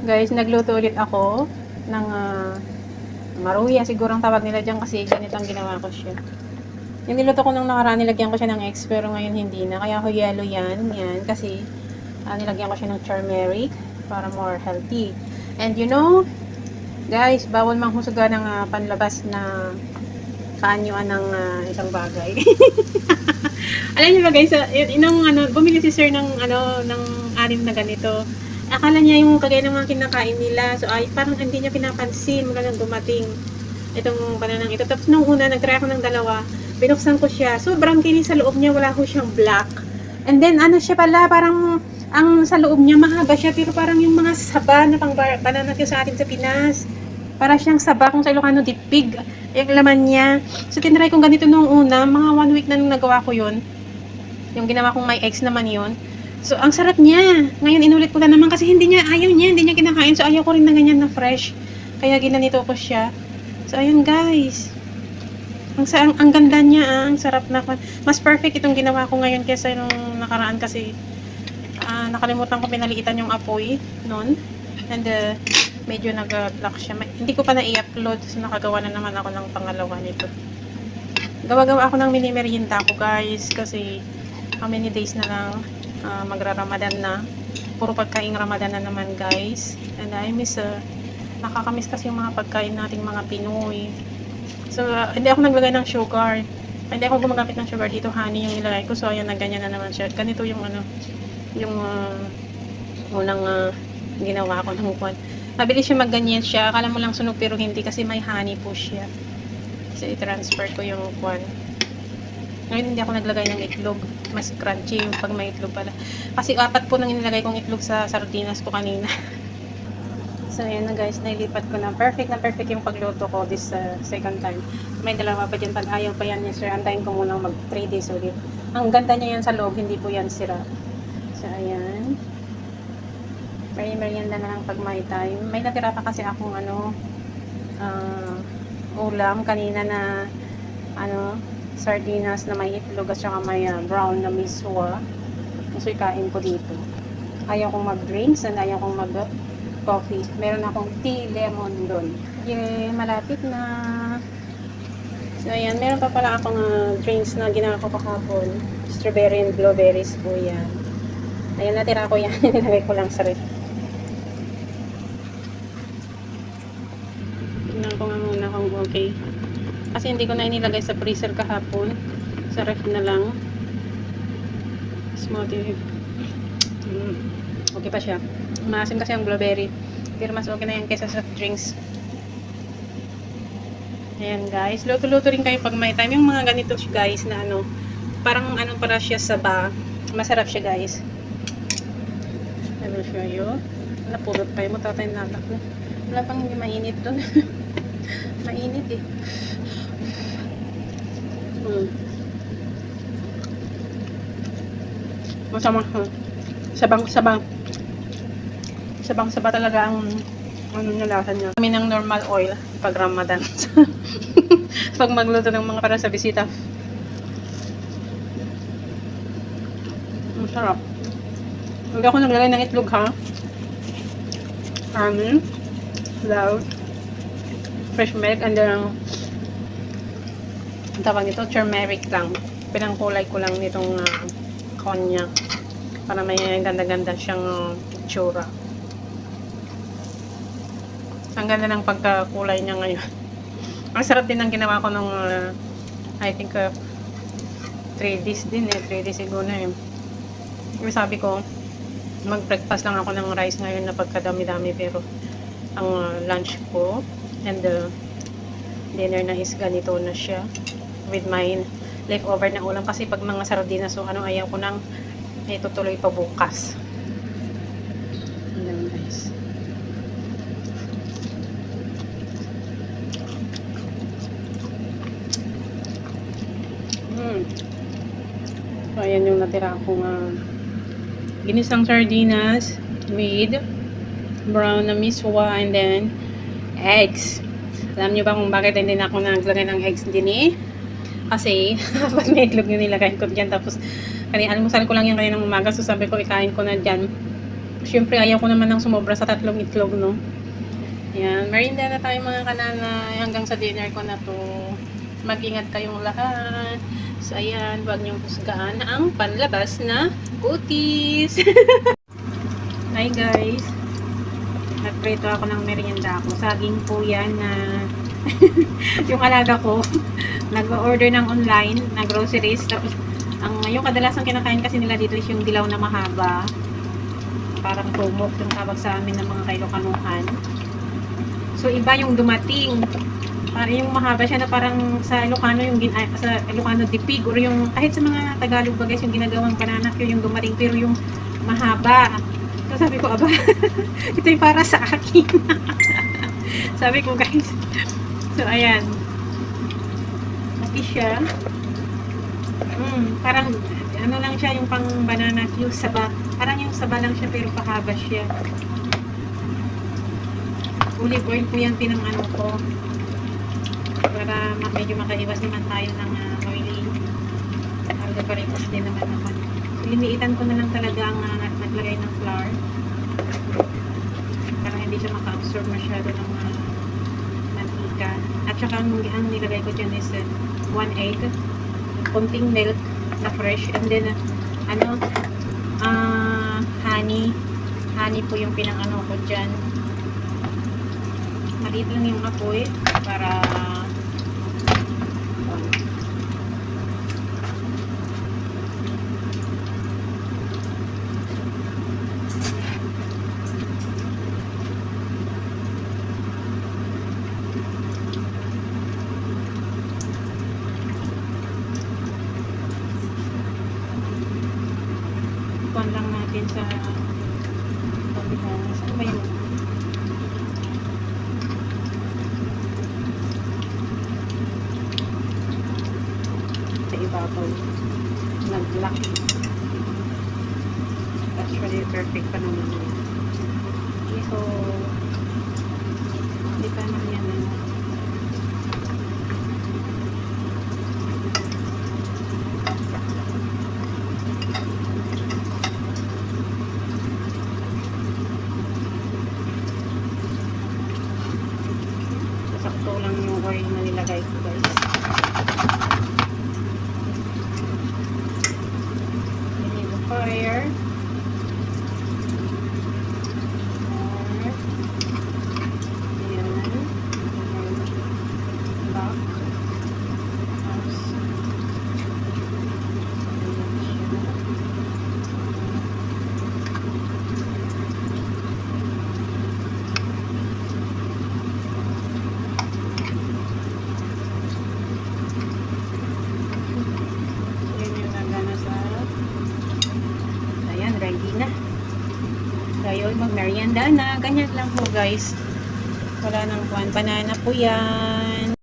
Guys, nagluto ulit ako ng maruya siguro ang tawag nila dyan kasi ganito ang ginawa ko siya. Yung niluto ko nung nakaraan, nilagyan ko siya ng eggs pero ngayon hindi na. Kaya ako yellow yan kasi nilagyan ko siya ng turmeric para more healthy. And you know, guys, bawal manghusga ng panlabas na kaanyuan ng isang bagay. Alam niyo ba guys, bumili si sir ng anim na ganito. Akala niya yung kagaya ng mga kinakain nila. So ay parang hindi niya pinapansin mula nang dumating itong bananang ito. Tapos nung una, nag-try ako ng dalawa. Binuksan ko siya. Sobrang kinis sa loob niya, wala ko siyang black. And then ano siya pala, parang ang sa loob niya mahaba siya pero parang yung mga saba na pang banana sa atin sa Pinas. Para siyang saba kung sa Ilocano dipig yung laman niya. So tinry kong ganito nung una, mga 1 week na nung nagawa ko yun. Yung ginawa kong may eggs naman yun. So ang sarap niya. Ngayon inulit ko na naman kasi hindi niya kinakain. So ayaw ko rin na ganyan na fresh. Kaya ginanito ko siya. So ayun guys. Ang ganda niya, ang sarap na. Mas perfect itong ginawa ko ngayon kaysa nung nakaraan kasi nakalimutan ko pinaliitan yung apoy noon. And medyo nag-block siya. Hindi ko pa na-i-upload so nakagawa na naman ako ng pangalawa nito. Gawa-gawa ako ng mini merienda ko guys kasi how many days na lang magra-Ramadan na. Puro pagkain Ramadan na naman guys. And I miss nakakamiss kasi yung mga pagkain nating mga Pinoy. So hindi ako naglagay ng sugar. Hindi ako gumagamit ng sugar dito, honey yung nilagay ko. So ayan, na ganyan na naman siya. Ganito yung yung unang ginawa ko ng kwan. Mabilis siya magganyan siya. Akala mo lang sunog pero hindi kasi may honey po siya. So i-transfer ko yung kwan. Ngayon hindi ako naglagay ng itlog. Mas crunchy yung pag may itlog pala. Kasi 4 po nang nilagay kong itlog sa sardinas ko kanina. So ayan na guys, nailipat ko na. Perfect yung pagluto ko this second time. May dalawa pa dyan. Pag ayaw pa yan niya sir, antayin ko muna mag 3 days ulit. Ang ganda niya yan sa loob, hindi po yan sira. So ayan. Merienda na lang pag may time. May natira pa kasi akong ulam kanina na sardinas na may itlog at saka may brown na miswa. So ikain ko dito. Ayaw kong mag-drinks and ayaw kong mag-coffee. Meron akong tea lemon doon. Yeah, malapit na. So ayan, meron pa pala akong drinks na ginawa ko kahapon. Strawberry and blueberries po yan. Ayan, natira ko yan. Nilagay ko lang sa ref. Tingnan ko nga muna kung okay. Kasi hindi ko na inilagay sa freezer kahapon. Sa ref na lang. Smoothie. Okay pa siya. Maasim kasi ang blueberry. Pero mas okay na yan kaysa sa drinks. Ayan guys. Luto-luto rin kayo pag may time. Yung mga ganito guys na parang para siya saba. Masarap siya guys. I will show you. Napulot pa yung matatay na anak na. Wala pang hindi mainit dun. Mainit eh. Masama. Sabang-saba talaga ang nilasa niya. Kami ng normal oil pag Ramadan. Pag magluto ng mga para sa bisita. Masarap. Hindi ako naglagay ng itlog ha. Loud. Fresh milk and then ang tawag nito, turmeric lang. Pinangkulay ko lang nitong konya para may ganda-ganda siyang itsura. Ang ganda ng pagkakulay niya ngayon. Ang sarap din ng ginawa ko nung I think 3 days din 3 days ago na sabi ko mag-breakfast lang ako ng rice ngayon na pagkadami-dami pero ang lunch ko and dinner na is ganito na siya with my leftover na ulam kasi pag mga sardinas so ayaw ko nang itutuloy pa bukas. Ayan guys. So ayan yung natira akong ginisang sardinas with brown na miswa and then eggs. Alam nyo ba kung bakit hindi na ako naglagay ng eggs din kasi pag may itlog yung nilagay ko dyan tapos almusal ko lang yan kanina ng umaga so sabi ko ikain ko na dyan Siyempre, ayaw ko naman ng sumobra sa 3 itlog, no? Yan, merinda na tayo mga kananay hanggang sa dinner ko na to. Mag-ingat kayong lahat. So, ayan, huwag niyong husgaan ang panlabas na kutis. Hi guys, nagprito ako ng merienda ko. Saging po yan na yung alaga ko. Nag-order ng online na groceries. Tapos, yung kadalasang kinakain kasi nila dito is yung dilaw na mahaba. Parang tumok yung tawag sa amin ng mga Kailokanuhan. So, iba yung dumating. Parang yung mahaba siya na parang sa Ilocano, sa Ilocano dipig, or yung, kahit sa mga Tagalog ba guys, yung ginagawang banana cue yung dumating, pero yung mahaba. So, sabi ko, aba, ito yung para sa akin. Sabi ko guys. So, ayan. Okay siya. Parang, ano lang siya, yung pang banana cue, saba. Parang yung saba lang siya, pero pahaba siya. Olive oil po yan pinang-ano ko para medyo makaiwas naman tayo ng oily. Alga pa rin din naman naman. Liniitan ko na lang talaga ang naglagay ng flour para hindi siya maka-absorb masyado ng mantika. At saka ang nilagay ko dyan is 1 egg, konting milk na fresh, and then honey po yung pinang-ano ko dyan. Maliit lang yung apoy para kuwan lang natin sa saan ba yung ibabaw nag-lock. Actually, perfect pa naman yun. Okay, so hindi pa naman yan sakto lang yung oil na nilagay ko guys. Fire. Ayan. Lock. Ready na. Ngayon, mag-merienda na. Ganyan lang po guys. Wala nang kuwan. Banana po yan.